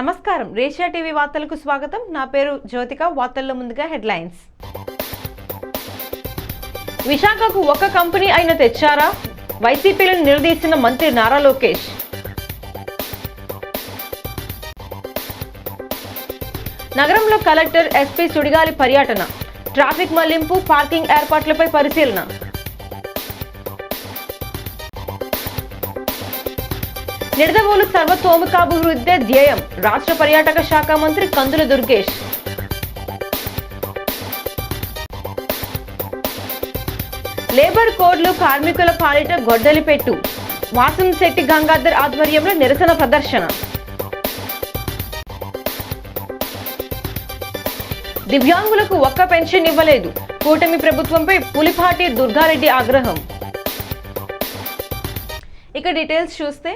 నమస్కారం, రేషియా టీవీ వార్తలకు స్వాగతం. నా పేరు జ్యోతిక. వార్తల్లో ముందుగా హెడ్లైన్స్. విశాఖకు ఒక్క కంపెనీ అయినా తెచ్చారా? వైసీపీలను నిలదీసిన మంత్రి నారా లోకేష్. నగరంలో కలెక్టర్ ఎస్పీ సుడిగాలి పర్యటన. ట్రాఫిక్ మళ్లింపు, పార్కింగ్ ఏర్పాట్లపై పరిశీలన. నిడదవోలు సర్వతోముఖాభివృద్ధి ధ్యేయం. రాష్ట్ర పర్యాటక శాఖ మంత్రి కందుల దుర్గేష్. లేబర్ కోడ్లు కార్మికుల పాలిట గొడ్డలిపెట్టు. వాసంశెట్టి గంగాధర్ ఆధ్వర్యంలో నిరసన ప్రదర్శన. దివ్యాంగులకు ఒక్క పెన్షన్ ఇవ్వలేదు. కూటమి ప్రభుత్వంపై పులిపాటి దుర్గారెడ్డి ఆగ్రహం. ఇక డీటెయిల్స్ చూస్తే,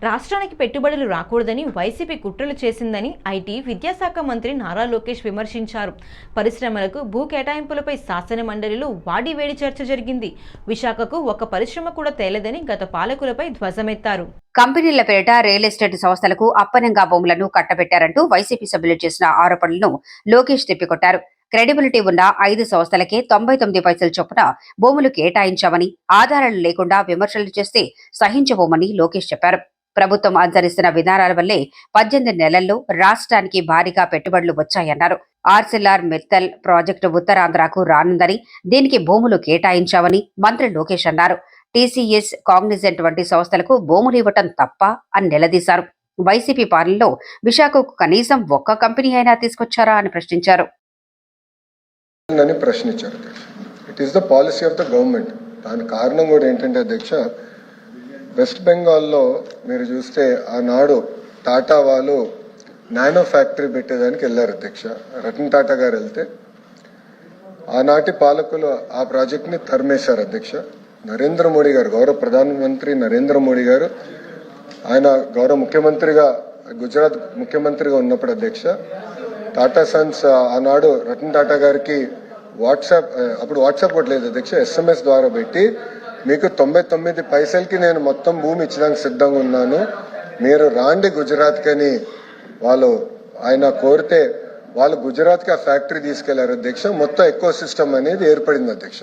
రాష్ట్రానికి పెట్టుబడులు రాకూడదని వైసీపీ కుట్రలు చేసిందని ఐటీ విద్యాశాఖ మంత్రి నారా లోకేష్ విమర్శించారు. పరిశ్రమలకు భూ కేటాయింపులపై శాసన మండలిలో వాడివేడి చర్చ జరిగింది. విశాఖకు ఒక పరిశ్రమ కూడా తేలేదని గత పాలకులపై ధ్వజమెత్తారు. కంపెనీల పేరిట రియల్ ఎస్టేట్ సంస్థలకు అప్పనంగా భూములను కట్టబెట్టారంటూ వైసీపీ సభ్యులు చేసిన ఆరోపణలను లోకేష్ తిప్పికొట్టారు. క్రెడిబిలిటీ ఉన్న 5 సంస్థలకే 99 పైసలు చొప్పున భూములు కేటాయించామని, ఆధారాలు లేకుండా విమర్శలు చేస్తే సహించబోమని లోకేష్ చెప్పారు. ప్రభుత్వం అనుసరిస్తున్న విధానాల వల్లే 18 నెలల్లో రాష్ట్రానికి భారీగా పెట్టుబడులు వచ్చాయన్నారు. ఆర్సిల్ఆర్ మిత్తల్ ప్రాజెక్టు ఉత్తరాంధ్రకు రానుందని, దీనికి భూములు కేటాయించామని మంత్రి లోకేష్ అన్నారు. టీసీఎస్, కాగ్నిజెంట్ వంటి సంస్థలకు భూములు ఇవ్వటం తప్ప అని నిలదీశారు. వైసీపీ పాలనలో విశాఖకు కనీసం ఒక్క కంపెనీ అయినా తీసుకొచ్చారా అని ప్రశ్నించారు. It is the policy of the government. దాని కారణం కూడా ఏంటంటే అధ్యక్ష, వెస్ట్ బెంగాల్లో మీరు చూస్తే ఆనాడు టాటా వాళ్ళు నానో ఫ్యాక్టరీ పెట్టేదానికి వెళ్ళారు అధ్యక్ష. రతన్ టాటా గారు వెళ్తే ఆనాటి పాలకులు ఆ ప్రాజెక్ట్ని తరిమేశారు అధ్యక్ష. నరేంద్ర మోడీ గారు, గౌరవ ప్రధానమంత్రి నరేంద్ర మోడీ గారు, ఆయన గౌరవ ముఖ్యమంత్రిగా, గుజరాత్ ముఖ్యమంత్రిగా ఉన్నప్పుడు అధ్యక్ష, టాటా సన్స్ ఆనాడు రతన్ టాటా గారికి అప్పుడు వాట్సాప్ కూడా లేదు అధ్యక్ష, SMS ద్వారా పెట్టి, మీకు 99 పైసలకి నేను మొత్తం భూమి ఇచ్చడానికి సిద్ధంగా ఉన్నాను, మీరు రాండి గుజరాత్కి అని ఆయన కోరితే వాళ్ళు గుజరాత్కి ఆ ఫ్యాక్టరీ తీసుకెళ్లారు అధ్యక్ష. మొత్తం ఎకో సిస్టమ్ అనేది ఏర్పడింది అధ్యక్ష.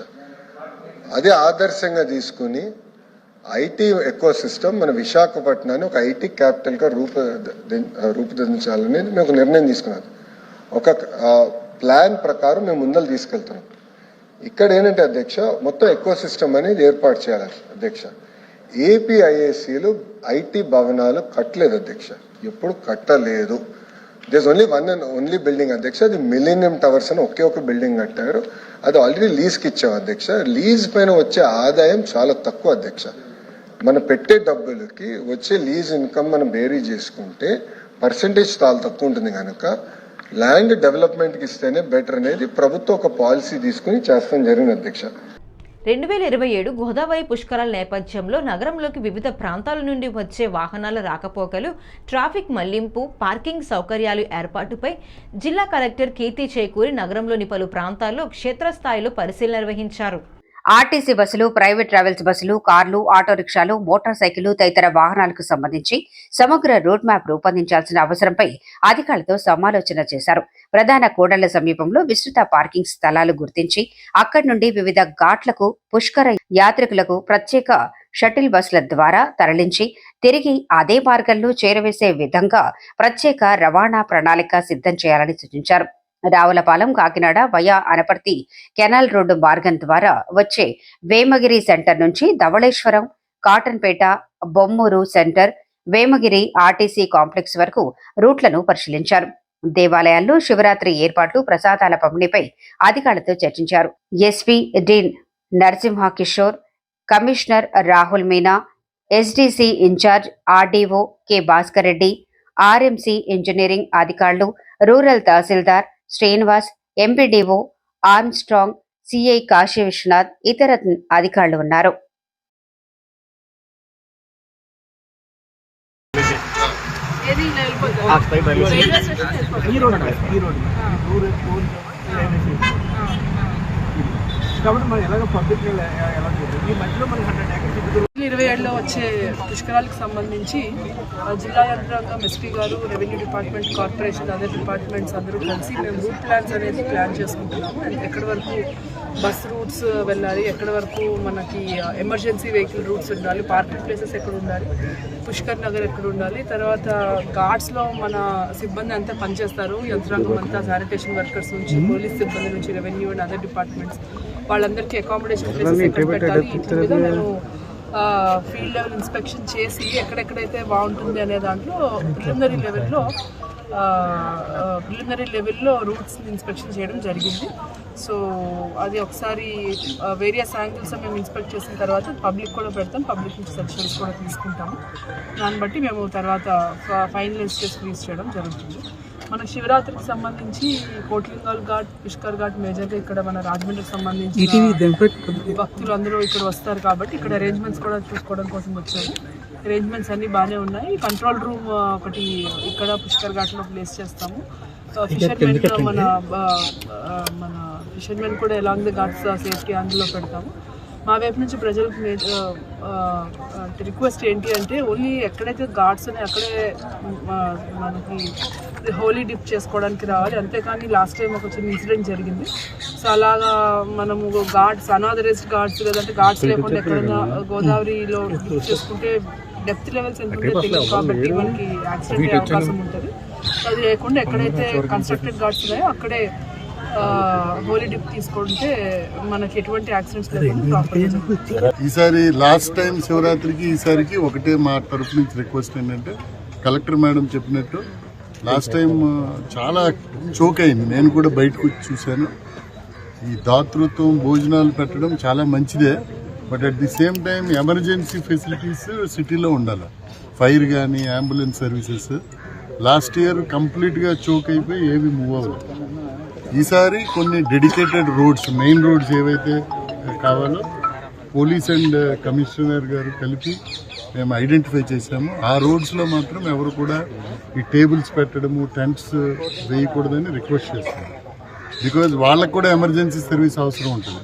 అదే ఆదర్శంగా తీసుకుని ఐటీ ఎకో సిస్టమ్ మన విశాఖపట్నాన్ని ఒక ఐటీ క్యాపిటల్గా రూపుదిద్దించాలనేది మేము ఒక నిర్ణయం తీసుకున్నాం. ఒక ప్లాన్ ప్రకారం మేము ముందలు తీసుకెళ్తున్నాం. ఇక్కడ ఏంటంటే అధ్యక్ష, మొత్తం ఎకో సిస్టమ్ అనేది ఏర్పాటు చేయాలి అధ్యక్ష. ఏపీఐఏసీలు ఐటీ భవనాలు కట్టలేదు అధ్యక్ష, ఎప్పుడు కట్టలేదు. దిస్ ఓన్లీ బిల్డింగ్ అధ్యక్ష, అది మిలీనియం టవర్స్ అని ఒకే ఒక బిల్డింగ్ కట్టారు. అది ఆల్రెడీ లీజ్కి ఇచ్చాం అధ్యక్ష. లీజ్ పైన వచ్చే ఆదాయం చాలా తక్కువ అధ్యక్ష. మనం పెట్టే డబ్బులకి వచ్చే లీజ్ ఇన్కమ్ మనం బేరీ చేసుకుంటే పర్సంటేజ్ చాలా తక్కువ ఉంటుంది కనుక ల్యాండ్ డెవలప్మెంట్కి ఇస్తేనే బెటర్ అనేది ప్రభుత్వం ఒక పాలసీ తీసుకుని చేస్తాం జరిగింది అధ్యక్ష. 2027 గోదావరి పుష్కరాల నేపథ్యంలో నగరంలోకి వివిధ ప్రాంతాల నుండి వచ్చే వాహనాల రాకపోకలు, ట్రాఫిక్ మళ్లింపు, పార్కింగ్ సౌకర్యాలు ఏర్పాటుపై జిల్లా కలెక్టర్ కీర్తి చేకూరి నగరంలోని పలు ప్రాంతాల్లో క్షేత్రస్థాయిలో పరిశీలన నిర్వహించారు. ఆర్టీసీ బస్సులు, ప్రైవేట్ ట్రావెల్స్ బస్సులు, కార్లు, ఆటో రిక్షాలు, మోటార్ సైకిళ్లు తదితర వాహనాలకు సంబంధించి సమగ్ర రూట్ మ్యాప్ రూపొందించాల్సిన అవసరంపై అధికారులతో సమాలోచన చేశారు. ప్రధాన కూడళ్ల సమీపంలో విస్తృత పార్కింగ్ స్థలాలు గుర్తించి అక్కడి నుండి వివిధ ఘాట్లకు పుష్కర యాత్రికులకు ప్రత్యేక షటిల్ బస్సుల ద్వారా తరలించి తిరిగి అదే మార్గంలో చేరవేసే విధంగా ప్రత్యేక రవాణా ప్రణాళిక సిద్ధం చేయాలని సూచించారు. Ravulapalem, Kakinada via Anaparthi canal road మార్గం ద్వారా వచ్చే వేమగిరి సెంటర్ నుంచి Dhavaleswaram, Cottonpeta, Bommuru centre, Vemagiri RTC complex వరకు రూట్లను పరిశీలించారు. దేవాలయాల్లో శివరాత్రి ఏర్పాట్లు, ప్రసాదాల పంపిణీపై అధికారులతో చర్చించారు. SP D Narasimha Kishore, commissioner Rahul Meena, SDC incharge RDO K Bhaskar Reddy, RMC engineering అధికారులు, రూరల్ తహసీల్దార్ Srinivas, MPDO Armstrong, CI Kashi Viswanath, ఇతర అధికారులు ఉన్నారు. కాబట్టి మనం ఎలాగో పబ్లిక్ ఈ మధ్యలో మనకి 100 acres సైడ్లో వచ్చే పుష్కరాలకు సంబంధించి జిల్లా యంత్రాంగం, ఎస్పీ గారు, revenue department, corporation, other departments అందరూ కలిసి మేము రూట్ ప్లాన్స్ అనేది ప్లాన్ చేసుకుంటున్నాము. అండ్ ఎక్కడి వరకు బస్ రూట్స్ వెళ్ళాలి, ఎక్కడి వరకు మనకి ఎమర్జెన్సీ వెహికల్ రూట్స్ ఉండాలి, పార్కింగ్ ప్లేసెస్ ఎక్కడ ఉండాలి, పుష్కర్ నగర్ ఎక్కడ ఉండాలి, తర్వాత ఘాట్స్లో మన సిబ్బంది అంతా పనిచేస్తారు, యంత్రాంగం అంతా, శానిటేషన్ వర్కర్స్ నుంచి, పోలీస్ సిబ్బంది నుంచి, రెవెన్యూ అండ్ అదర్ డిపార్ట్మెంట్స్ వాళ్ళందరికీ అకామిడేషన్ ప్లేసెస్ ఎక్కడ పెట్టాలి, ఇట్ల మీద మేము ఫీల్డ్ లెవెల్ ఇన్స్పెక్షన్ చేసి ఎక్కడెక్కడైతే బాగుంటుంది అనే దాంట్లో ప్రిలిమినరీ లెవెల్లో రూట్స్ ఇన్స్పెక్షన్ చేయడం జరిగింది. సో అది ఒకసారి వేరియస్ యాంగిల్స్ మేము ఇన్స్పెక్ట్ చేసిన తర్వాత పబ్లిక్ కూడా పెడతాం, పబ్లిక్ నుంచి సజెషన్స్ కూడా తీసుకుంటాము. దాన్ని బట్టి మేము తర్వాత ఫైనలైజ్ చేసి రిలీజ్ చేయడం జరుగుతుంది. మన శివరాత్రికి సంబంధించి కోట్లింగాల్ ఘాట్, పుష్కర్ ఘాట్ మేజర్గా ఇక్కడ మన రాజమండ్రికి సంబంధించి భక్తులు అందరూ ఇక్కడ వస్తారు కాబట్టి ఇక్కడ అరేంజ్మెంట్స్ కూడా చూసుకోవడం కోసం వచ్చాము. అరేంజ్మెంట్స్ అన్నీ బాగానే ఉన్నాయి. కంట్రోల్ రూమ్ ఒకటి ఇక్కడ పుష్కర్ ఘాట్లో ప్లేస్ చేస్తాము. ఫిషర్మెన్ మన ఫిషర్మెన్ కూడా ఎలాంగ్ ద ఘాట్స్ సేఫ్టీ అందులో పెడతాము. మా వైపు నుంచి ప్రజలకు రిక్వెస్ట్ ఏంటి అంటే ఓన్లీ ఎక్కడైతే ఘాట్స్ ఉన్నాయి అక్కడే మనకి హోలీ డిప్ చేసుకోవడానికి రావాలి, అంతేకాని లాస్ట్ టైం ఒక చిన్న ఇన్సిడెంట్ జరిగింది. సో అలాగా మనము ఘాట్స్, అనాథరైజ్డ్ ఘాట్స్ లేదంటే ఘాట్స్ లేకుండా ఎక్కడైనా గోదావరిలో డిప్ చేసుకుంటే డెప్త్ లెవెల్స్ ఎంత ఉంటే తెలియదు కాబట్టి మనకి యాక్సిడెంట్ అయ్యే అవకాశం ఉంటుంది. అది లేకుండా ఎక్కడైతే కన్స్ట్రక్టెడ్ ఘాట్స్ ఉన్నాయో అక్కడే హోలీ డిప్ తీసుకుంటే మనకి ఎటువంటి యాక్సిడెంట్స్ లేకుండా. ఈసారి లాస్ట్ టైం శివరాత్రికి ఈసారికి ఒకటే మా తరఫు నుంచి రిక్వెస్ట్ ఏంటంటే, కలెక్టర్ మేడం చెప్పినట్టు లాస్ట్ టైం చాలా చోక్ అయింది. నేను కూడా బయటకు వచ్చి చూశాను. ఈ దాతృత్వం, భోజనాలు పెట్టడం చాలా మంచిదే, but at the same time emergency facilities సిటీలో ఉండాలి. ఫైర్ కానీ, అంబులెన్స్ సర్వీసెస్ లాస్ట్ ఇయర్ కంప్లీట్గా చోక్ అయిపోయి ఏవి మూవ్ అవ్వలేదు. ఈసారి కొన్ని డెడికేటెడ్ రోడ్స్, మెయిన్ రోడ్స్ ఏవైతే కావాలో పోలీస్ అండ్ కమిషనర్ గారు కలిపి మేము ఐడెంటిఫై చేశాము. ఆ రోడ్స్లో మాత్రం ఎవరు కూడా ఈ టేబుల్స్ పెట్టడము, టెంట్స్ వేయకూడదని రిక్వెస్ట్ చేస్తున్నాం. బికాజ్ వాళ్ళకు కూడా ఎమర్జెన్సీ సర్వీస్ అవసరం ఉంటుంది.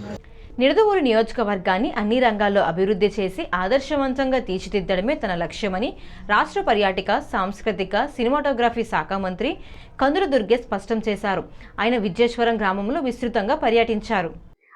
నిడదవోలు నియోజకవర్గాన్ని అన్ని రంగాల్లో అభివృద్ధి చేసి ఆదర్శవంతంగా తీర్చిదిద్దడమే తన లక్ష్యమని రాష్ట్ర పర్యాటక, సాంస్కృతిక, సినిమాటోగ్రఫీ శాఖ మంత్రి కందుల దుర్గేష్ స్పష్టం చేశారు. ఆయన విద్యేశ్వరం గ్రామంలో విస్తృతంగా పర్యటించారు.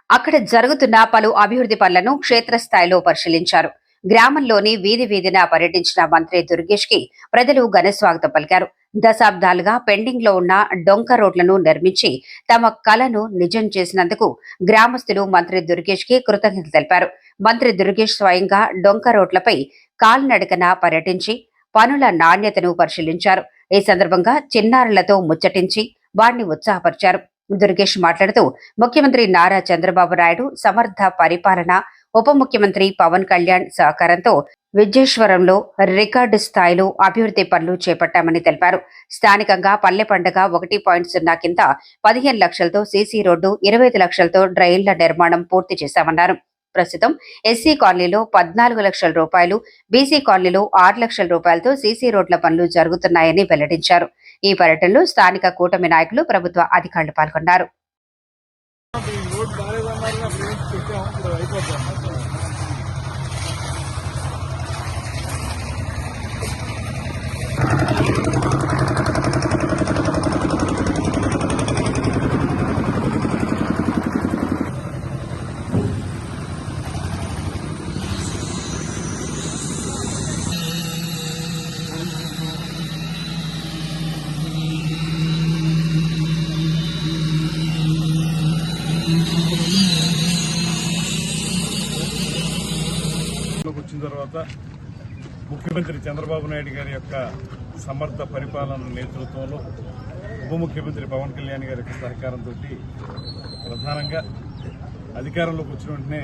అక్కడ జరుగుతున్న పలు అభివృద్ధి పనులను క్షేత్రస్థాయిలో పరిశీలించారు. గ్రామంలోని వీధి వీధిన పర్యటించిన మంత్రి దుర్గేష్ కి ప్రజలు ఘనస్వాగతం పలికారు. దశాబ్దాలుగా పెండింగ్ లో ఉన్న డొంక రోడ్లను నిర్మించి తమ కలను నిజం చేసినందుకు గ్రామస్తులు మంత్రి దుర్గేష్ కి కృతజ్ఞతలు తెలిపారు. మంత్రి దుర్గేష్ స్వయంగా డొంక రోడ్లపై కాలినడకన పర్యటించి పనుల నాణ్యతను పరిశీలించారు. ఈ సందర్భంగా చిన్నారులతో ముచ్చటించి వారిని ఉత్సాహపరిచారు. దుర్గేష్ మాట్లాడుతూ ముఖ్యమంత్రి నారా చంద్రబాబు నాయుడు సమర్థ పరిపాలన, ఉప ముఖ్యమంత్రి పవన్ కళ్యాణ్ సహకారంతో విద్యేశ్వరంలో రికార్డు స్థాయిలో అభివృద్ధి పనులు చేపట్టామని తెలిపారు. స్థానికంగా పల్లె పండుగ 1.0 కింద 15 లక్షలతో సీసీ రోడ్డు, 25 లక్షలతో డ్రైన్ల నిర్మాణం పూర్తి చేశామన్నారు. ప్రస్తుతం ఎస్సీ కాలనీలో 14 లక్షల రూపాయలు, బీసీ కాలనీలో 6 లక్షల రూపాయలతో సీసీ రోడ్ల పనులు జరుగుతున్నాయని వెల్లడించారు. ఈ పర్యటనలో స్థానిక కూటమి నాయకులు, ప్రభుత్వ అధికారులు పాల్గొన్నారు. వచ్చిన తర్వాత ముఖ్యమంత్రి చంద్రబాబు నాయుడు గారి యొక్క సమర్థ పరిపాలన నేతృత్వంలో ఉప ముఖ్యమంత్రి పవన్ కళ్యాణ్ గారి యొక్క సహకారంతో ప్రధానంగా అధికారంలోకి వచ్చిన వెంటనే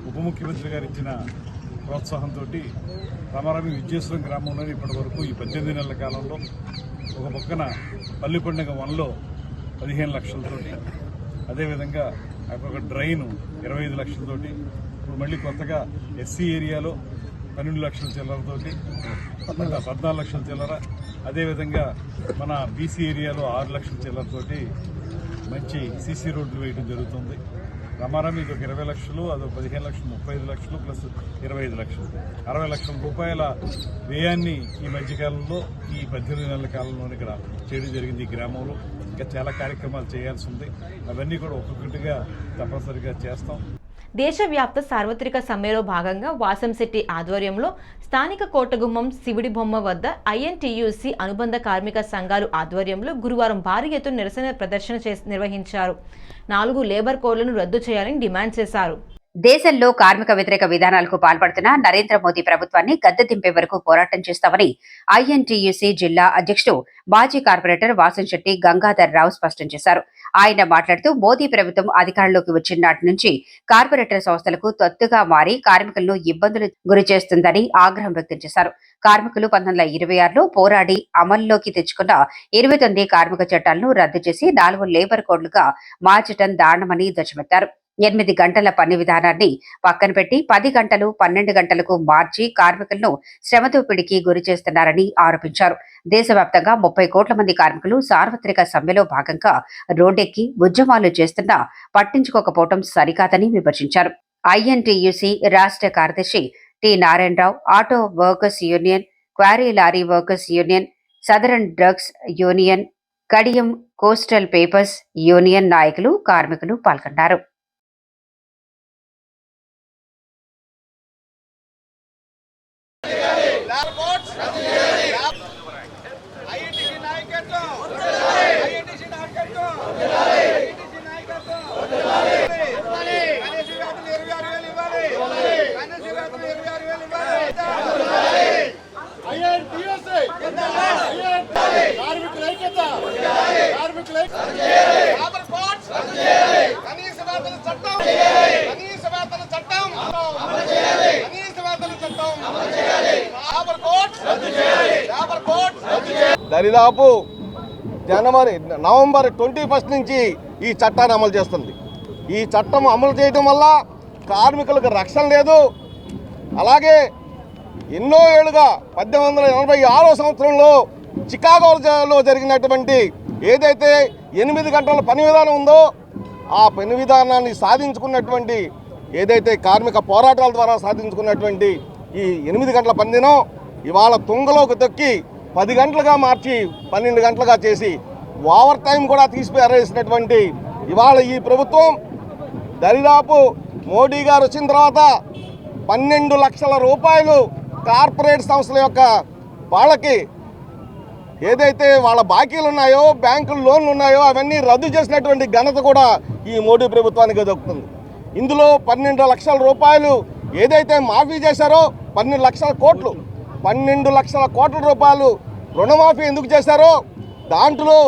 ఉప ముఖ్యమంత్రి గారు ఇచ్చిన ప్రోత్సాహంతో రామారామి విద్యేశ్వరం గ్రామంలోని ఇప్పటి వరకు ఈ 18 నెలల కాలంలో ఒక పక్కన పల్లి పండుగ 1లో 15 లక్షలతోటి, అదేవిధంగా ఒక డ్రైన్ 25 లక్షలతోటి, ఇప్పుడు మళ్ళీ కొత్తగా ఎస్సీ ఏరియాలో 12 లక్షల చిల్లరతోటి 14 లక్షల చిల్లర, అదేవిధంగా మన బీసీ ఏరియాలో 6 లక్షల చిల్లరతోటి మంచి సీసీ రోడ్లు వేయడం జరుగుతుంది. రమారమి ఇది ఒక 20 లక్షలు, అదొక 15 లక్షలు, 35 లక్షలు ప్లస్ 25 లక్షలు, 60 లక్షల రూపాయల వ్యయాన్ని ఈ మధ్యకాలంలో ఈ 18 నెలల కాలంలోనే ఇక్కడ చేయడం జరిగింది. ఈ గ్రామంలో ఇంకా చాలా కార్యక్రమాలు చేయాల్సి ఉంది. అవన్నీ కూడా ఒక్కొక్కటిగా తప్పనిసరిగా చేస్తాం. దేశవ్యాప్త సార్వత్రిక సమ్మెలో భాగంగా వాసంశెట్టి ఆధ్వర్యంలో స్థానిక కోటగుమ్మం శివుడి బొమ్మ వద్ద ఐఎన్టీయూసీ అనుబంధ కార్మిక సంఘాలు ఆధ్వర్యంలో గురువారం భారీ ఎత్తున నిరసన ప్రదర్శన నిర్వహించారు. 4 లేబర్ కోడ్లను రద్దు చేయాలని డిమాండ్ చేశారు. దేశంలో కార్మిక వ్యతిరేక విధానాలకు పాల్పడుతున్న నరేంద్ర మోదీ ప్రభుత్వాన్ని గద్దె దింపే వరకు పోరాటం చేస్తామని ఐఎన్టీయూసీ జిల్లా అధ్యక్షుడు మాజీ కార్పొరేటర్ వాసంశెట్టి గంగాధర్ రావు స్పష్టం చేశారు. ఆయన మాట్లాడుతూ మోదీ ప్రభుత్వం అధికారంలోకి వచ్చిన నాటి నుంచి కార్పొరేటర్ సంస్థలకు తొత్తుగా మారి కార్మికులను ఇబ్బందులు గురి చేస్తుందని ఆగ్రహం వ్యక్తం చేశారు. కార్మికులు 1926లో పోరాడి అమల్లోకి తెచ్చుకున్న 29 కార్మిక చట్టాలను రద్దు చేసి 4 లేబర్ కోడ్లుగా మార్చడం దారుణమని ధ్వజమెత్తారు. 8 గంటల పని విధానాన్ని పక్కన పెట్టి 10 గంటలు 12 గంటలకు మార్చి కార్మికులను శ్రమదోపిడికి గురి చేస్తున్నారని ఆరోపించారు. దేశవ్యాప్తంగా 30 కోట్ల మంది కార్మికులు సార్వత్రిక సమ్మెలో భాగంగా రోడ్డెక్కి ఉద్యమాలు చేస్తున్నా పట్టించుకోకపోవడం సరికాదని విమర్శించారు. ఐఎన్టీయూసీ రాష్ట్ర కార్యదర్శి T Narayanarao, auto workers union, quarry lorry workers union, southern drugs union, Kadiyam coastal papers union నాయకులు, కార్మికులు పాల్గొన్నారు. దరిదాపు నవంబర్ 21 నుంచి ఈ చట్టాన్ని అమలు చేస్తుంది. ఈ చట్టం అమలు చేయడం వల్ల కార్మికులకు రక్షణ లేదు. అలాగే ఎన్నో ఏళ్లుగా 1886 సంవత్సరంలో చికాగోలో జరిగినటువంటి ఏదైతే 8 గంటల పని విధానం ఉందో ఆ పని విధానాన్ని సాధించుకున్నటువంటి ఏదైతే కార్మిక పోరాటాల ద్వారా సాధించుకున్నటువంటి ఈ 8 గంటల పనిదినం ఇవాళ తుంగలోకి తొక్కి 10 గంటలుగా మార్చి 12 గంటలుగా చేసి ఓవర్ టైం కూడా తీసిపారేసినటువంటి ఇవాళ ఈ ప్రభుత్వం దరిదాపు మోడీ గారు వచ్చిన తర్వాత 12 లక్షల రూపాయలు కార్పొరేట్ సంస్థల యొక్క వాళ్ళకి ఏదైతే వాళ్ళ బాకీలు ఉన్నాయో, బ్యాంకులు లోన్లు ఉన్నాయో అవన్నీ రద్దు చేసినటువంటి ఘనత కూడా ఈ మోడీ ప్రభుత్వానికి దక్కుతుంది. ఇందులో 12 లక్షల రూపాయలు ఏదైతే మాఫీ చేశారో 12 లక్షల కోట్లు, 12 లక్షల కోట్ల రూపాయలు రుణమాఫీ ఎందుకు చేశారో దాంట్లో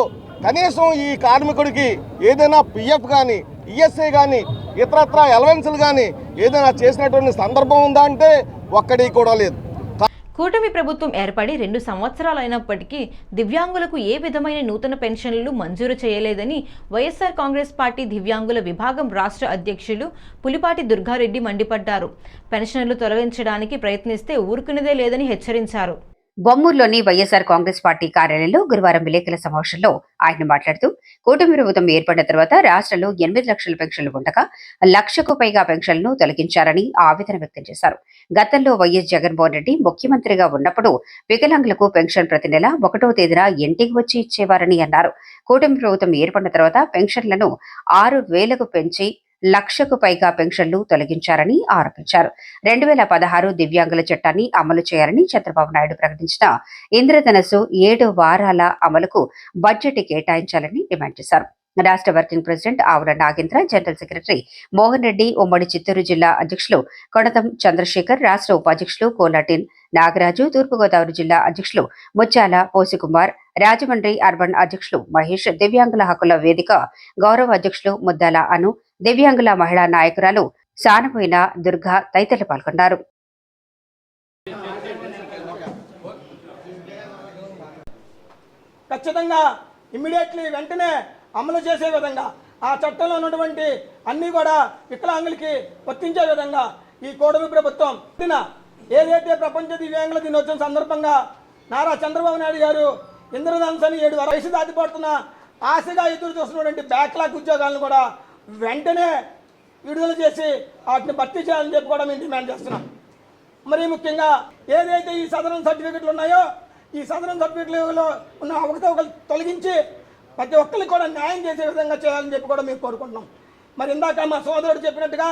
కనీసం ఈ కార్మికుడికి ఏదైనా పిఎఫ్ కానీ, ఈఎస్ఐ కానీ, ఇతరత్ర అలవెన్సులు కానీ ఏదైనా చేసినటువంటి సందర్భం ఉందా అంటే ఒక్కడి కూడా లేదు. కూటమి ప్రభుత్వం ఏర్పడి 2 సంవత్సరాలైనప్పటికీ దివ్యాంగులకు ఏ విధమైన నూతన పెన్షన్లు మంజూరు చేయలేదని వైఎస్ఆర్ కాంగ్రెస్ పార్టీ దివ్యాంగుల విభాగం రాష్ట్ర అధ్యక్షులు పులిపాటి దుర్గారెడ్డి మండిపడ్డారు. పెన్షన్లు తొలగించడానికి ప్రయత్నిస్తే ఊరుకునేదే లేదని హెచ్చరించారు. బొమ్మూరులోని వైఎస్ఆర్ కాంగ్రెస్ పార్టీ కార్యాలయంలో గురువారం విలేకరుల సమావేశంలో ఆయన మాట్లాడుతూ కూటమి ప్రభుత్వం ఏర్పడిన తర్వాత రాష్ట్రంలో 8 లక్షల పెన్షన్లు ఉండగా 1 లక్షకు పైగా పెన్షన్లను తొలగించారని ఆవేదన వ్యక్తం చేశారు. గతంలో వైఎస్ జగన్మోహన్ రెడ్డి ముఖ్యమంత్రిగా ఉన్నప్పుడు వికలాంగులకు పెన్షన్ ప్రతి నెల 1వ తేదీన ఇంటికి వచ్చి ఇచ్చేవారని అన్నారు. కూటమి ప్రభుత్వం ఏర్పడిన తర్వాత పెన్షన్లను 6,000కు పెంచి 1 లక్షకు పైగా పెన్షన్లు తొలగించారని ఆరోపించారు. 2016 దివ్యాంగుల చట్టాన్ని అమలు చేయాలని చంద్రబాబు నాయుడు ప్రకటించిన ఇంద్రధనస్సు 7 వారాల అమలుకు బడ్జెట్ కేటాయించాలని డిమాండ్ చేశారు. రాష్ట్ర వర్కింగ్ ప్రెసిడెంట్ ఆవుల నాగేంద్ర, జనరల్ సెక్రటరీ మోహన్ రెడ్డి, ఉమ్మడి చిత్తూరు జిల్లా అధ్యక్షులు కొడతం చంద్రశేఖర్, రాష్ట్ర ఉపాధ్యక్షులు కోలాటిన్ నాగరాజు, తూర్పుగోదావరి జిల్లా అధ్యక్షులు ముత్యాల పోసికుమార్, రాజమండ్రి అర్బన్ అధ్యక్షులు మహేష్, దివ్యాంగుల హక్కుల వేదిక గౌరవ అధ్యక్షులు ముద్దాల అను, దివ్యాంగుల మహిళా నాయకురాలు సానపోయిన దుర్గా తదితరులు పాల్గొన్నారు. ఖచ్చితంగా ఇమ్మీడియట్లీ వెంటనే అమలు చేసే విధంగా ఆ చట్టంలో ఉన్నటువంటి అన్నీ కూడా వికలాంగులకి వర్తించే విధంగా ఈ కూటమి ప్రభుత్వం ఏదైతే ప్రపంచ దివ్యాంగుల దినోత్సవం సందర్భంగా నారా చంద్రబాబు నాయుడు గారు ఇంద్రధనుస్సు అని 7 వయసు దాటిపడుతున్న ఆశగా ఎదురు చూస్తున్నటువంటి బ్యాక్లాగ్ ఉద్యోగాలను కూడా వెంటనే విడుదల చేసి వాటిని భర్తీ చేయాలని చెప్పి కూడా మేము డిమాండ్ చేస్తున్నాం. మరి ముఖ్యంగా ఏదైతే ఈ సదరన్ సర్టిఫికెట్లు ఉన్నాయో ఈ సదరన్ సర్టిఫికెట్లో ఉన్న అవకతవకలు తొలగించి ప్రతి ఒక్కరికి కూడా న్యాయం చేసే విధంగా చేయాలని చెప్పి కూడా మేము కోరుకుంటున్నాం. మరి ఇందాక మా సోదరుడు చెప్పినట్టుగా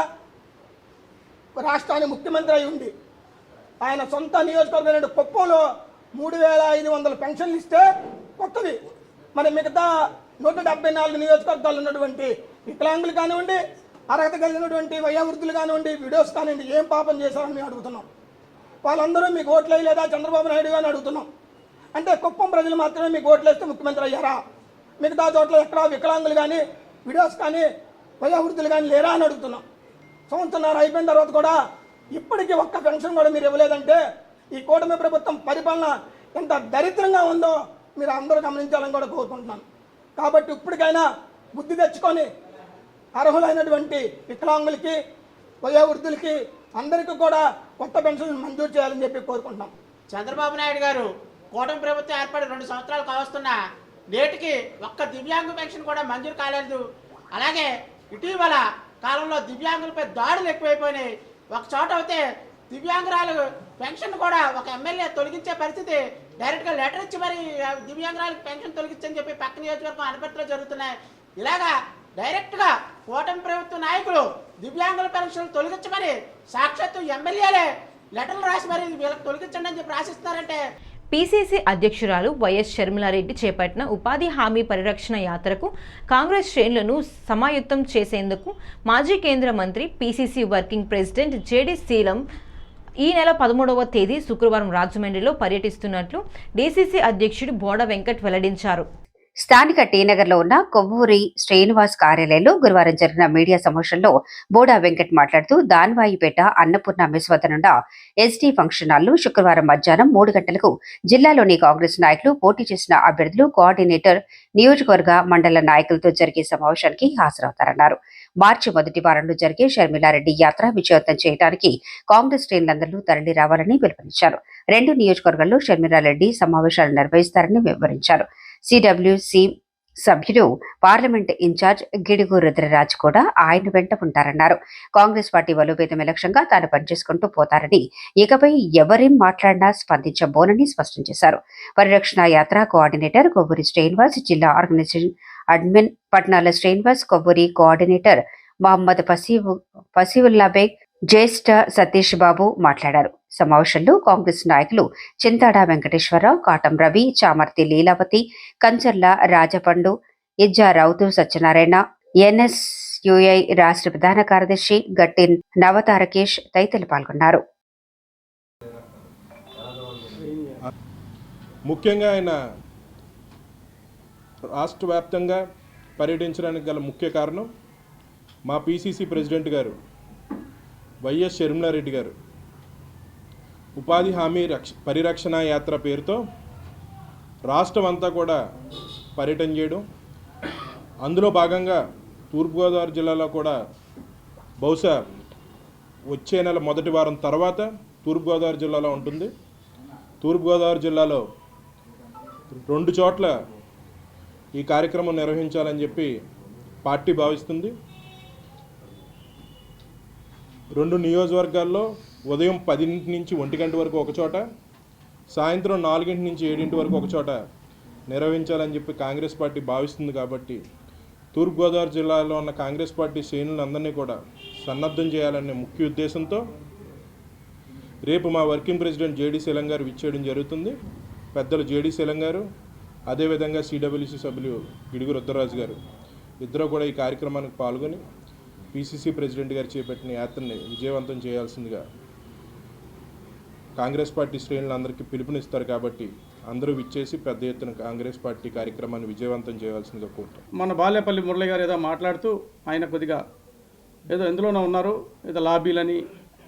రాష్ట్రానికి ముఖ్యమంత్రి అయి ఉండి ఆయన సొంత నియోజకవర్గం కుప్పంలో 3,500 పెన్షన్లు ఇస్తే కొత్తవి మరి మిగతా 174 నియోజకవర్గాలు ఉన్నటువంటి వికలాంగులు కానివ్వండి, అర్హత కలిగినటువంటి వయోవృద్ధులు కానివ్వండి, విడోస్ కానివ్వండి ఏం పాపం చేశారని మేము అడుగుతున్నాం. వాళ్ళందరూ మీకు ఓట్లు వేయలేదా చంద్రబాబు నాయుడు అని అడుగుతున్నాం. అంటే కుప్పం ప్రజలు మాత్రమే మీకు ఓట్లు వేస్తే ముఖ్యమంత్రి అయ్యారా? మిగతా చోట్ల ఎక్కడా వికలాంగులు కానీ విడోస్ కానీ వయోవృద్ధులు కానీ లేరా అని అడుగుతున్నాం. సంవత్సరాలు అయిపోయిన తర్వాత కూడా ఇప్పటికీ ఒక్క పెన్షన్ కూడా మీరు ఇవ్వలేదంటే ఈ కూటమి ప్రభుత్వం పరిపాలన ఎంత దరిద్రంగా ఉందో మీరు అందరూ గమనించాలని కూడా కోరుకుంటున్నాను. కాబట్టి ఇప్పటికైనా బుద్ధి తెచ్చుకొని అర్హులైనటువంటి వికలాంగులకి వయోవృద్ధులకి అందరికీ కూడా కొత్త పెన్షన్ మంజూరు చేయాలని చెప్పి కోరుకుంటున్నాం. చంద్రబాబు నాయుడు గారు కూటమి ప్రభుత్వం ఏర్పడి 2 సంవత్సరాలు కావస్తున్నా నేటికి ఒక్క దివ్యాంగ పెన్షన్ కూడా మంజూరు కాలేదు. అలాగే ఇటీవల కాలంలో దివ్యాంగులపై దాడులు ఎక్కువైపోయినాయి. ఒక చోట అయితే దివ్యాంగురాలు పెన్షన్ కూడా ఒక ఎమ్మెల్యే తొలగించే పరిస్థితి, డైరెక్ట్గా లెటర్ ఇచ్చి మరి దివ్యాంగురాలకు పెన్షన్ తొలగించని చెప్పి పక్క నియోజకవర్గం అనపర్తిలో జరుగుతున్నాయి. ఇలాగా డైరెక్ట్గా కూటమి ప్రభుత్వ నాయకులు దివ్యాంగుల పెన్షన్లు తొలగించమని సాక్షాత్తు ఎమ్మెల్యేలే లెటర్లు రాసి మరి వీళ్ళకి తొలగించండి అని చెప్పి రాసిస్తారంటే పీసీసీ అధ్యక్షురాలు వైఎస్ షర్మిలారెడ్డి చేపట్టిన ఉపాధి హామీ పరిరక్షణ యాత్రకు కాంగ్రెస్ శ్రేణులను సమాయుత్తం చేసేందుకు మాజీ కేంద్ర మంత్రి పీసీసీ వర్కింగ్ ప్రెసిడెంట్ జేడీ శీలం ఈ నెల 13వ తేదీ శుక్రవారం రాజమండ్రిలో పర్యటిస్తున్నట్లు డీసీసీ అధ్యక్షుడు బోడ వెంకట్ వెల్లడించారు. స్థానిక టీనగర్లో ఉన్న కొవ్వూరి శ్రీనివాస్ కార్యాలయంలో గురువారం జరిగిన మీడియా సమావేశంలో బోడా వెంకట్ మాట్లాడుతూ దాన్వాయిపేట అన్నపూర్ణ మెస్ వద్ద నుండి ఎస్టీ ఫంక్షన్ హాల్లో శుక్రవారం మధ్యాహ్నం 3 గంటలకు జిల్లాలోని కాంగ్రెస్ నాయకులు పోటీ చేసిన అభ్యర్థులు కోఆర్డినేటర్ నియోజకవర్గ మండల నాయకులతో జరిగే సమావేశానికి హాజరవుతారన్నారు. మార్చి మొదటి వారంలో జరిగే షర్మిలారెడ్డి యాత్ర విజయవంతం చేయడానికి కాంగ్రెస్ శ్రేణులందరూ తరలి రావాలని పిలుపునిచ్చారు. 2 నియోజకవర్గాల్లో షర్మిలారెడ్డి సమావేశాలు నిర్వహిస్తారని వివరించారు. సిడబ్ల్యూసి సభ్యుడు పార్లమెంట్ ఇన్ఛార్జ్ గిడుగు రుద్రరాజ్ కూడా ఆయన వెంట ఉంటారన్నారు. కాంగ్రెస్ పార్టీ బలోపేతం లక్ష్యంగా తాను పనిచేసుకుంటూ పోతారని, ఇకపై ఎవరేం మాట్లాడినా స్పందించబోనని స్పష్టం చేశారు. పరిరక్షణ యాత్ర కోఆర్డినేటర్ కొవ్వూరి శ్రీనివాస్, జిల్లా organisation admin Patnala Srinivas, Kovvuri coordinator Mohammed Fasiullah Baig, జ్యేష్ఠ సతీష్ బాబు మాట్లాడారు. సమావేశంలో కాంగ్రెస్ నాయకులు చింతాడ వెంకటేశ్వరరావు, కాటం రవి, చామర్తి లీలావతి, కంచర్ల రాజపండు, ఇజ్జా రౌతు సత్యనారాయణ, ఎన్ఎస్యుఐ రాష్ట్ర ప్రధాన కార్యదర్శి గట్టి నవతారకేష్ తదితరులు పాల్గొన్నారు. ముఖ్యంగా ఆయన రాష్ట్ర వ్యాప్తంగా పర్యటించడానికి గల ముఖ్య కారణం మా పీసీసీ ప్రెసిడెంట్ గారు వైఎస్ షర్మిలారెడ్డి గారు ఉపాధి హామీ పరిరక్షణ యాత్ర పేరుతో రాష్ట్రం అంతా కూడా పర్యటన చేయడం, అందులో భాగంగా తూర్పుగోదావరి జిల్లాలో కూడా బహుశా వచ్చే నెల మొదటి వారం తర్వాత తూర్పుగోదావరి జిల్లాలో ఉంటుంది. తూర్పుగోదావరి జిల్లాలో 2 చోట్ల ఈ కార్యక్రమం నిర్వహించాలని చెప్పి పార్టీ భావిస్తుంది. 2 నియోజకవర్గాల్లో ఉదయం 10 నుంచి 1 గంట వరకు ఒక చోట, సాయంత్రం 4 నుంచి 7 వరకు ఒక చోట నిర్వహించాలని చెప్పి కాంగ్రెస్ పార్టీ భావిస్తుంది. కాబట్టి తూర్పుగోదావరి జిల్లాలో ఉన్న కాంగ్రెస్ పార్టీ శ్రేణులందరినీ కూడా సన్నద్ధం చేయాలనే ముఖ్య ఉద్దేశంతో రేపు మా వర్కింగ్ ప్రెసిడెంట్ జేడీ శీలం గారు విచ్చేయడం జరుగుతుంది. పెద్దలు జేడీ శీలం గారు, అదేవిధంగా సిడబ్ల్యూసీ సభ్యులు గిడుగు రుద్రరాజు గారు ఇద్దరు కూడా ఈ కార్యక్రమానికి పాల్గొని పీసీసీ ప్రెసిడెంట్ గారు చేపట్టిన యాత్రని విజయవంతం చేయాల్సిందిగా కాంగ్రెస్ పార్టీ శ్రేణులందరికీ పిలుపునిస్తారు. కాబట్టి అందరూ విచ్చేసి పెద్ద ఎత్తున కాంగ్రెస్ పార్టీ కార్యక్రమాన్ని విజయవంతం చేయాల్సిందిగా కోరుతాం. మన బాలేపల్లి మురళి గారు ఏదో మాట్లాడుతూ ఆయన కొద్దిగా ఏదో ఎందులోనో ఉన్నారు, ఏదో లాబీలని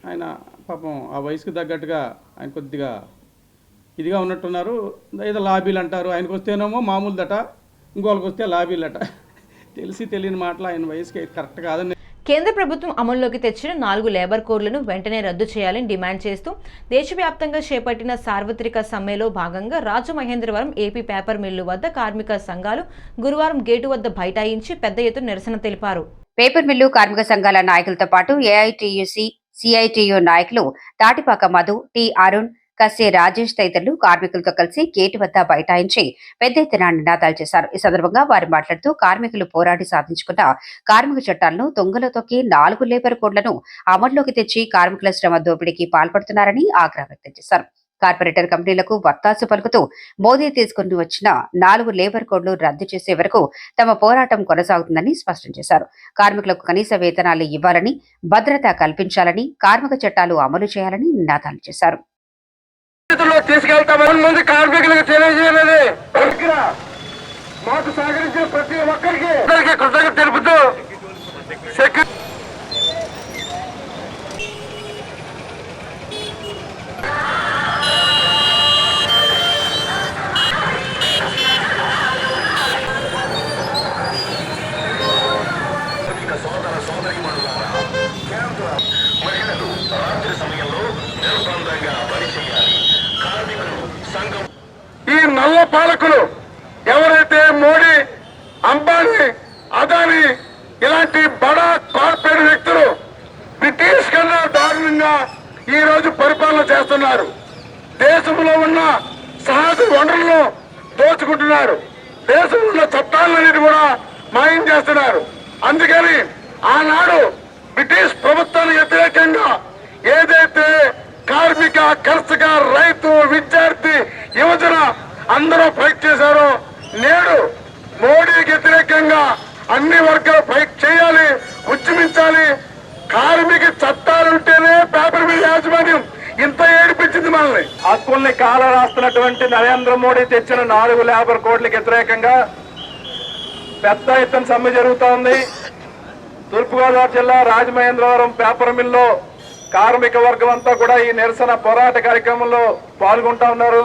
ఆయన పాపం ఆ వయసుకు తగ్గట్టుగా ఆయన కొద్దిగా ఇదిగా ఉన్నట్టున్నారు. ఏదో లాబీలు అంటారు, ఆయనకు వస్తేనేమో మామూలుదట, ఇంకోళ్ళకి వస్తే లాబీలట. తెలిసి తెలియని మాటలు ఆయన వయసుకి కరెక్ట్ కాదని. కేంద్ర ప్రభుత్వం అమల్లోకి తెచ్చిన 4 లేబర్ కోడ్లను వెంటనే రద్దు చేయాలని డిమాండ్ చేస్తూ దేశవ్యాప్తంగా చేపట్టిన సార్వత్రిక సమ్మెలో భాగంగా రాజమహేంద్రవరం ఏపీ పేపర్ మిల్లు వద్ద కార్మిక సంఘాలు గురువారం గేటు వద్ద బైఠాయించి పెద్ద ఎత్తున నిరసన తెలిపారు. పేపర్ మిల్లు కార్మిక సంఘాల నాయకులతో పాటు ఏఐటియుసి, సిఐటియు నాయకులు తాటిపాక మధు, టి అరుణ్, కస్సే రాజేష్ తదితరులు కార్మికులతో కలిసి గేటు వద్ద బైఠాయించి పెద్ద ఎత్తున నినాదాలు చేశారు. ఈ సందర్భంగా వారు మాట్లాడుతూ కార్మికులు పోరాడి సాధించుకున్న కార్మిక చట్టాలను తుంగలో తొక్కి 4 లేబర్ కోడ్లను అమల్లోకి తెచ్చి కార్మికుల శ్రమ దోపిడీకి పాల్పడుతున్నారని ఆగ్రహం వ్యక్తం చేశారు. కార్పొరేటర్ కంపెనీలకు వత్తాసు పలుకుతూ మోదీ తీసుకుని వచ్చిన 4 లేబర్ కోడ్లు రద్దు చేసే వరకు తమ పోరాటం కొనసాగుతుందని స్పష్టం చేశారు. కార్మికులకు కనీస వేతనాలు ఇవ్వాలని, భద్రత కల్పించాలని, కార్మిక చట్టాలు అమలు చేయాలని నినాదాలు చేశారు. తీసుకెళ్తామని కార్మికులకు తెలియజేయాలని మాకు సహకరించిన ప్రతి ఒక్కరికి కృతజ్ఞత తెలుపుతూ ఈ నల్ల పాలకులు ఎవరైతే మోడీ, అంబానీ, అదానీ ఇలాంటి బడా కార్పొరేట్ వ్యక్తులు బ్రిటిష్ కన్నా దారుణంగా ఈ రోజు పరిపాలన చేస్తున్నారు. దేశంలో ఉన్న సహజ వనరులను దోచుకుంటున్నారు. దేశంలో ఉన్న చట్టాలన్నిటి కూడా మాయం చేస్తున్నారు. అందుకని ఆనాడు బ్రిటిష్ ప్రభుత్వానికి వ్యతిరేకంగా ఏదైతే కార్మిక, కర్షక, రైతు, విద్యార్థి, యువజన అందరూ ఫైట్ చేశారో నేడు మోడీకి వ్యతిరేకంగా అన్ని వర్గాలు ఫైట్ చేయాలి, ఉద్యమించాలి. కార్మిక చట్టాలుంటేనే పేపర్ మిల్ యాజమాన్యం ఇంత ఏడిపించింది మనల్ని. హక్కుల్ని కాల రాస్తున్నటువంటి నరేంద్ర మోడీ తెచ్చిన 4 లేబర్ కోడ్లకు వ్యతిరేకంగా పెద్ద ఎత్తున సమ్మె జరుగుతోంది. తూర్పుగోదావరి జిల్లా రాజమహేంద్రవరం పేపర్ మిల్లో కార్మిక వర్గం అంతా కూడా ఈ నిరసన పోరాట కార్యక్రమంలో పాల్గొంటా ఉన్నారు.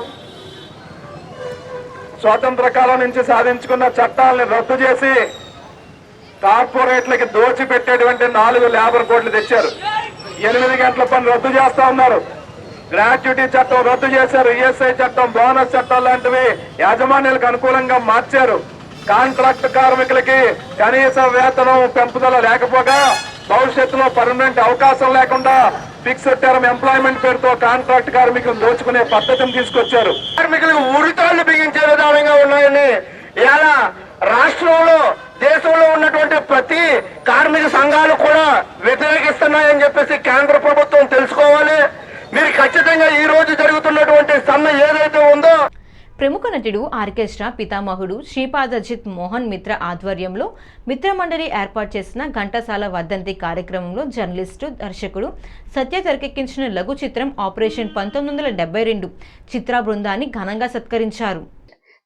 స్వాతంత్ర కాలం నుంచి సాధించుకున్న చట్టాలను రద్దు చేసి కార్పొరేట్లకి దోచిపెట్టేటువంటి 4 లేబర్ కోడ్లు తెచ్చారు. 8 గంటల పని రద్దు చేస్తా ఉన్నారు. గ్రాట్యుటీ చట్టం రద్దు చేశారు. ఈఎస్ఐ చట్టం, బోనస్ చట్టం లాంటివి యాజమాన్యాలకు అనుకూలంగా మార్చారు. కాంట్రాక్ట్ కార్మికులకి కనీస వేతనం పెంపుదల లేకపోగా భవిష్యత్తులో పర్మనెంట్ అవకాశం లేకుండా ఫిక్స్డ్ టర్మ్ ఎంప్లాయ్మెంట్ పేరుతో కాంట్రాక్ట్ కార్మికులను దోచుకునే పద్ధతిని తీసుకొచ్చారు. కార్మికులకు ఉరితాళ్లు బిగించే విధానంగా ఉన్నాయని ఇలా రాష్ట్రంలో, దేశంలో ఉన్నటువంటి ప్రతి కార్మిక సంఘాలు కూడా వ్యతిరేకిస్తున్నాయని చెప్పేసి కేంద్ర ప్రభుత్వం తెలుసుకోవాలి. మీరు ఖచ్చితంగా ఈ రోజు జరుగుతున్నటువంటి సమ్మె ఏదైతే ఉందో. ప్రముఖ నటుడు ఆర్కెస్ట్రా పితామహుడు శ్రీపాదజిత్ మోహన్ మిత్ర ఆధ్వర్యంలో మిత్రమండలి ఏర్పాటు చేసిన ఘంటసాల వర్ధంతి కార్యక్రమంలో జర్నలిస్టు, దర్శకుడు సత్య తెరకెక్కించిన లఘు చిత్రం ఆపరేషన్ 1972 చిత్ర బృందాన్ని ఘనంగా సత్కరించారు.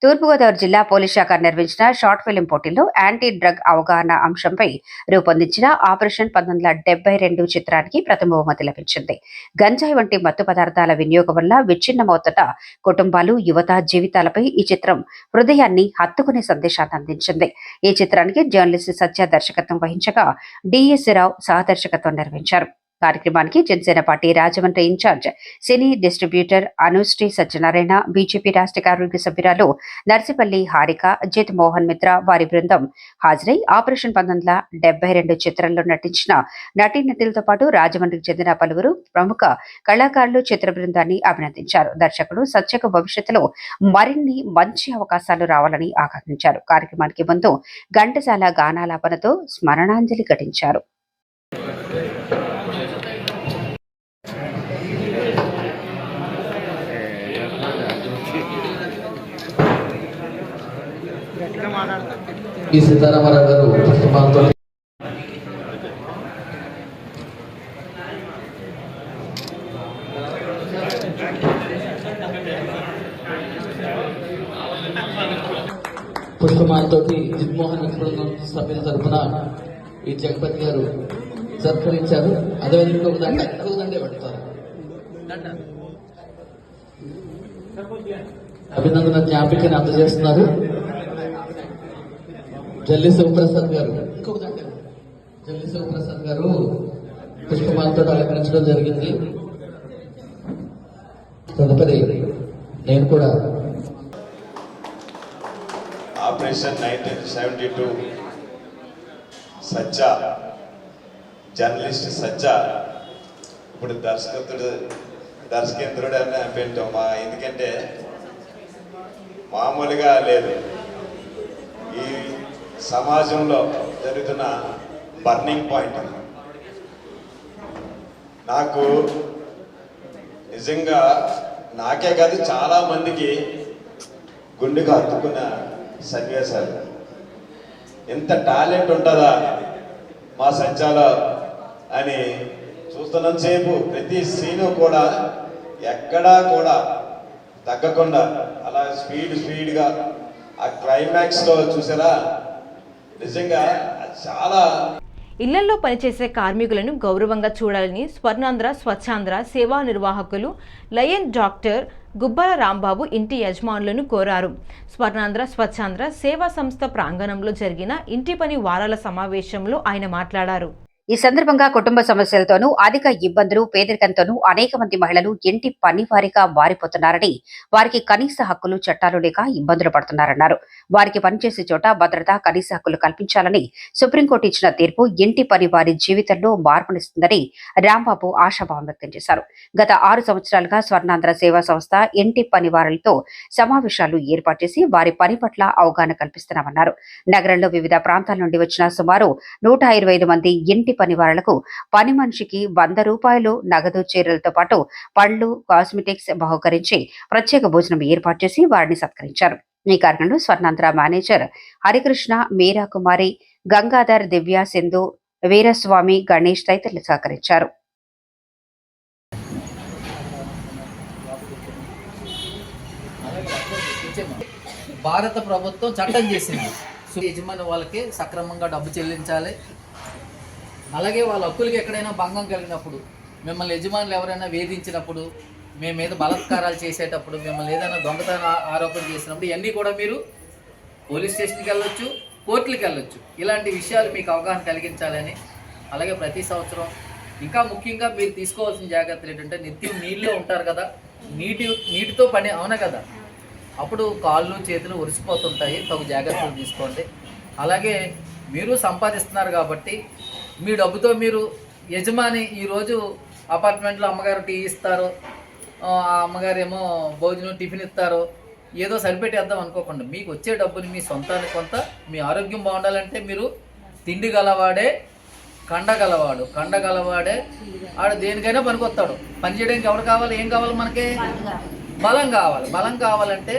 తూర్పుగోదావరి జిల్లా పోలీస్ శాఖ నిర్వహించిన షార్ట్ ఫిలిం పోటీల్లో యాంటీ డ్రగ్ అవగాహన అంశంపై రూపొందించిన ఆపరేషన్ 1972 చిత్రానికి ప్రథమ బహుమతి లభించింది. గంజాయి వంటి మత్తు పదార్థాల వినియోగం వల్ల విచ్ఛిన్నమవుతున్న కుటుంబాలు, యువత జీవితాలపై ఈ చిత్రం హృదయాన్ని హత్తుకునే సందేశాన్ని అందించింది. ఈ చిత్రానికి జర్నలిస్ట్ సత్య దర్శకత్వం వహించగా డిఎస్ రావు సహదర్శకత్వం నిర్వహించారు. కార్యక్రమానికి జనసేన పార్టీ రాజమండ్రి ఇన్ఛార్జ్, సినీ డిస్ట్రిబ్యూటర్ అనుశ్రీ సత్యనారాయణ, బీజేపీ రాష్ట్ర కార్యవర్గ సభ్యురాలు నర్సిపల్లి హారిక, జిత్ మోహన్ మిత్ర వారి బృందం హాజరై ఆపరేషన్ 1972 చిత్రంలో నటించిన నటీనటులతో పాటు రాజమండ్రికి చెందిన పలువురు ప్రముఖ కళాకారులు చిత్ర బృందాన్ని అభినందించారు. దర్శకుడు సత్యకు భవిష్యత్తులో మరిన్ని మంచి అవకాశాలు రావాలని ఆకాంక్షించారు. కార్యక్రమానికి ముందు ఘంటసాల గానాలాపనతో స్మరణాంజలి ఘటించారు. ఈ సీతారామరావు గారు పుష్పమాలతో జిగ్మోహన్ మిత్రుల సభ్యుల తరఫున ఈ జగపతి గారు సత్కరించారు. అదేవిధంగా ఒక దండే పెడతారు. అభినందన జ్ఞాపికని అందజేస్తున్నారు. జల్లి శివప్రసాద్ గారు పుష్పమాలతో అలంకరించడం జరిగింది. తదుపరి నేను కూడా ఆపరేషన్ 1972 సజ్జా, జర్నలిస్ట్ సజ్జా ఇప్పుడు దర్శకేంద్రుడు అని పెట్టాం. ఎందుకంటే మామూలుగా లేదు. ఈ సమాజంలో జరుగుతున్న బర్నింగ్ పాయింట్ నాకు నిజంగా నాకే కాదు చాలా మందికి గుండెగా హత్తుకున్న సన్నివేశాలు. ఎంత టాలెంట్ ఉంటుందా మా సజ్జాలో అని చూస్తున్నంతసేపు ప్రతి సీను కూడా ఎక్కడా కూడా తగ్గకుండా అలా స్పీడ్గా ఆ క్లైమాక్స్లో చూసారా, నిజంగా చాలా. ఇళ్లల్లో పనిచేసే కార్మికులను గౌరవంగా చూడాలని స్వర్ణాంధ్ర స్వచ్ఛాంధ్ర సేవా నిర్వాహకులు లయన్ డాక్టర్ గుబ్బల రాంబాబు ఇంటి యజమానులను కోరారు. స్వర్ణాంధ్ర స్వచ్ఛాంధ్ర సేవా సంస్థ ప్రాంగణంలో జరిగిన ఇంటి పని వారాల సమావేశంలో ఆయన మాట్లాడారు. ఈ సందర్భంగా కుటుంబ సమస్యలతోనూ అధిక ఇబ్బందులు, పేదరికంతోనూ అనేక మంది మహిళలు ఇంటి పనివారిగా మారిపోతున్నారని, వారికి కనీస హక్కులు, చట్టాలు లేక ఇబ్బందులు పడుతున్నారన్నారు. వారికి పనిచేసే చోట భద్రత, కనీస హక్కులు కల్పించాలని సుప్రీంకోర్టు ఇచ్చిన తీర్పు ఇంటి పని వారి జీవితంలో మార్పునిస్తుందని రాంబాబు ఆశాభావం వ్యక్తం చేశారు. గత 6 సంవత్సరాలుగా స్వర్ణాంధ్ర సేవా సంస్థ ఇంటి పనివారులతో సమావేశాలు ఏర్పాటు చేసి వారి పని పట్ల అవగాహన కల్పిస్తున్నామన్నారు. నగరంలో వివిధ ప్రాంతాల నుండి వచ్చిన సుమారు 125 మంది ఇంటి పనివారులకు పని మనిషికి 100 రూపాయలు నగదు చీరలతో పాటు పండ్లు, కాస్మెటిక్స్ బహుకరించి ప్రత్యేక భోజనం ఏర్పాటు చేసి వారిని సత్కరించారు. ఈ కార్యక్రమంలో స్వర్ణాంధ్ర మేనేజర్ హరికృష్ణ, మీరా కుమారి, గంగాధర్, దివ్య, సింధు, వీరస్వామి, గణేష్ తదితరులు సహకరించారు. భారత ప్రభుత్వం చట్టం చేసింది. యజమాని వాళ్ళకి సక్రమంగా డబ్బు చెల్లించాలి. అలాగే వాళ్ళ హక్కులకి ఎక్కడైనా భంగం కలిగినప్పుడు, మిమ్మల్ని యజమానులు ఎవరైనా వేధించినప్పుడు, మేము మీద బలాత్కారాలు చేసేటప్పుడు, మిమ్మల్ని ఏదైనా దొంగతన ఆరోపణ చేసినప్పుడు ఇవన్నీ కూడా మీరు పోలీస్ స్టేషన్కి వెళ్ళొచ్చు, కోర్టులకు వెళ్ళొచ్చు. ఇలాంటి విషయాలు మీకు అవగాహన కలిగించాలని, అలాగే ప్రతి సంవత్సరం ఇంకా ముఖ్యంగా మీరు తీసుకోవాల్సిన జాగ్రత్తలు ఏంటంటే, నిత్యం నీళ్ళలో ఉంటారు కదా, నీటితో పని అవునా కదా, అప్పుడు కాళ్ళు చేతులు ఒరిసిపోతుంటాయి. తగు జాగ్రత్తలు తీసుకోండి. అలాగే మీరు సంపాదిస్తున్నారు కాబట్టి మీ డబ్బుతో మీరు యజమాని ఈరోజు అపార్ట్మెంట్లో అమ్మగారు టీ ఇస్తారు, ఆ అమ్మగారు ఏమో భోజనం టిఫిన్ ఇస్తారు, ఏదో సరిపెట్టేద్దాం అనుకోకుండా మీకు వచ్చే డబ్బుని మీ సొంతానికి కొంత, మీ ఆరోగ్యం బాగుండాలంటే మీరు తిండి గలవాడే కండగలవాడే ఆడు దేనికైనా పనికొస్తాడు. పని చేయడానికి ఎవరు కావాలి, ఏం కావాలి, మనకి బలం కావాలంటే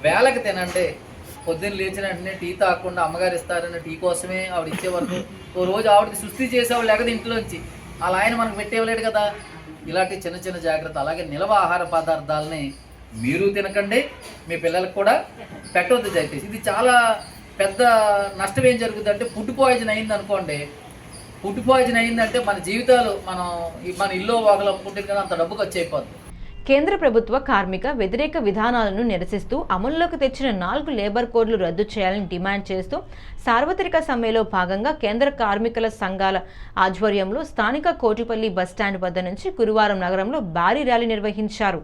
వేళకి తినండి. పొద్దున్న లేచిన వెంటనే టీ తాగకుండా అమ్మగారు ఇస్తారన్న టీ కోసమే ఆవిడ ఇచ్చే వరకు ఓ రోజు ఆవిడకి సుస్థి చేసేవాళ్ళు లేకపోతే ఇంట్లోంచి అలా ఆయన మనకు పెట్టేవలేడు కదా. ఇలాంటి చిన్న చిన్న జాగ్రత్త. అలాగే నిల్వ ఆహార పదార్థాలని మీరు తినకండి, మీ పిల్లలకు కూడా పెట్టవద్దు దయచేసి. ఇది చాలా పెద్ద నష్టం. ఏం జరుగుతుందంటే ఫుడ్ పాయిజన్ అయింది అనుకోండి, ఫుడ్ పాయిజన్ అయిందంటే మన జీవితాలు మన ఇల్లు వాగలు అమ్ముకుంటే కదా అంత డబ్బు ఖర్చు అయిపోద్ది. కేంద్ర ప్రభుత్వ కార్మిక వ్యతిరేక విధానాలను నిరసిస్తూ అమల్లోకి తెచ్చిన 4 లేబర్ కోడ్లు రద్దు చేయాలని డిమాండ్ చేస్తూ సార్వత్రిక సమ్మెలో భాగంగా కేంద్ర కార్మికుల సంఘాల ఆధ్వర్యంలో స్థానిక కోటిపల్లి బస్టాండ్ వద్ద నుంచి గురువారం నగరంలో భారీ ర్యాలీ నిర్వహించారు.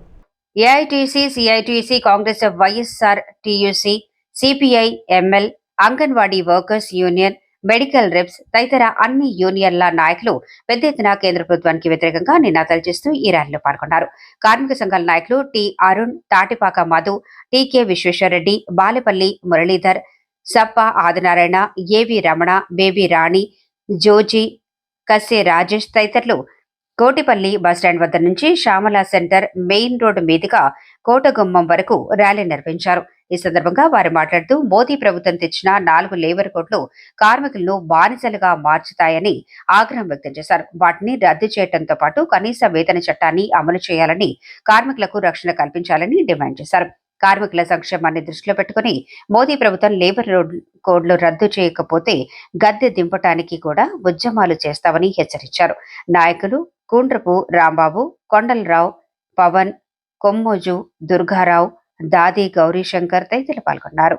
AITC, CITC, Congress, YSR, TUC, CPI, ML, anganwadi workers union, medical reps తదితర అన్ని యూనియన్ల నాయకులు పెద్ద ఎత్తున కేంద్ర ప్రభుత్వానికి వ్యతిరేకంగా నినాదాలు చేస్తూ ఈ ర్యాలీలో పాల్గొన్నారు. కార్మిక సంఘాల నాయకులు టి అరుణ్, తాటిపాక మధు, టీకే విశ్వేశ్వరరెడ్డి, బాలపల్లి మురళీధర్, సప్ప ఆదినారాయణ, ఏవి రమణ, బేబీ రాణి, జోజీ, కస్సే రాజేష్ తదితరులు కోటిపల్లి బస్టాండ్ వద్ద నుంచి శ్యామల సెంటర్ మెయిన్ రోడ్డు మీదుగా కోటగుమ్మం వరకు ర్యాలీ నిర్వహించారు. ఈ సందర్భంగా వారు మాట్లాడుతూ మోదీ ప్రభుత్వం తెచ్చిన 4 లేబర్ కోడ్లు కార్మికులను బానిసలుగా మార్చుతాయని ఆగ్రహం వ్యక్తం చేశారు. వాటిని రద్దు చేయడంతో పాటు కనీస వేతన చట్టాన్ని అమలు చేయాలని, కార్మికులకు రక్షణ కల్పించాలని డిమాండ్ చేశారు. కార్మికుల సంక్షేమాన్ని దృష్టిలో పెట్టుకుని మోదీ ప్రభుత్వం లేబర్ కోడ్లు రద్దు చేయకపోతే గద్దె దింపటానికి కూడా ఉద్యమాలు చేస్తామని హెచ్చరించారు. నాయకులు కూండ్రపు రాంబాబు, కొండలరావు, పవన్, కొమ్మోజు, దుర్గారావు, దాది గౌరీశంకర్ తదితరులు పాల్గొన్నారు.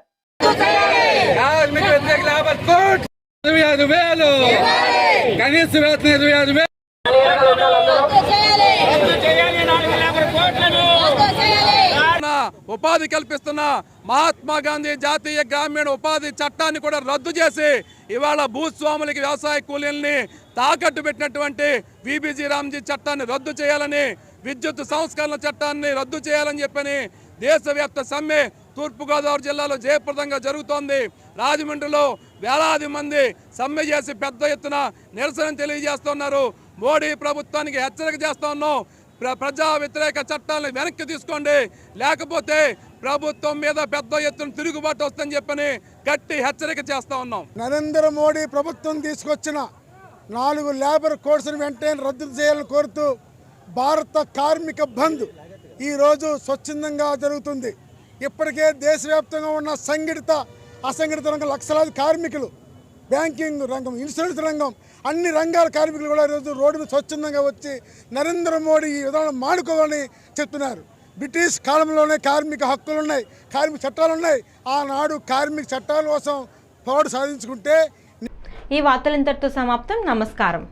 ఉపాధి కల్పిస్తున్న మహాత్మా గాంధీ జాతీయ గ్రామీణ ఉపాధి చట్టాన్ని కూడా రద్దు చేసి ఇవాళ భూస్వాములకి వ్యవసాయ కూలీల్ని తాకట్టు పెట్టినటువంటి విబిజి రామ్జీ చట్టాన్ని రద్దు చేయాలని, విద్యుత్ సంస్కరణ చట్టాన్ని రద్దు చేయాలని చెప్పని దేశవ్యాప్త సమ్మె తూర్పుగోదావరి జిల్లాలో జయప్రదంగా జరుగుతోంది. రాజమండ్రిలో వేలాది మంది సమ్మె చేసి పెద్ద ఎత్తున నిరసన తెలియజేస్తున్నారు. మోడీ ప్రభుత్వానికి హెచ్చరిక చేస్తా ఉన్నాం, ప్రజా వ్యతిరేక చట్టాలను వెనక్కి తీసుకోండి, లేకపోతే ప్రభుత్వం మీద పెద్ద ఎత్తున తిరుగుబాటు వస్తుందని చెప్పని గట్టి హెచ్చరిక చేస్తా ఉన్నాం. నరేంద్ర మోడీ ప్రభుత్వం తీసుకొచ్చిన 4 లేబర్ కోడ్స్ను వెంటనే రద్దు చేయాలని కోరుతూ భారత కార్మిక బంద్ ఈరోజు స్వచ్ఛందంగా జరుగుతుంది. ఇప్పటికే దేశవ్యాప్తంగా ఉన్న సంఘటిత అసంఘటిత రంగం లక్షలాది కార్మికులు, బ్యాంకింగ్ రంగం, ఇన్సూరెన్స్ రంగం, అన్ని రంగాల కార్మికులు కూడా ఈరోజు రోడ్డు మీద స్వచ్ఛందంగా వచ్చి నరేంద్ర మోడీ ఈ విధానం మానుకోవాలని చెప్తున్నారు. బ్రిటిష్ కాలంలోనే కార్మిక హక్కులు ఉన్నాయి, కార్మిక చట్టాలు ఉన్నాయి. ఆనాడు కార్మిక చట్టాల కోసం పోరాడు సాధించుకుంటే. ఈ వార్తలు ఇంతటితో సమాప్తం. నమస్కారం.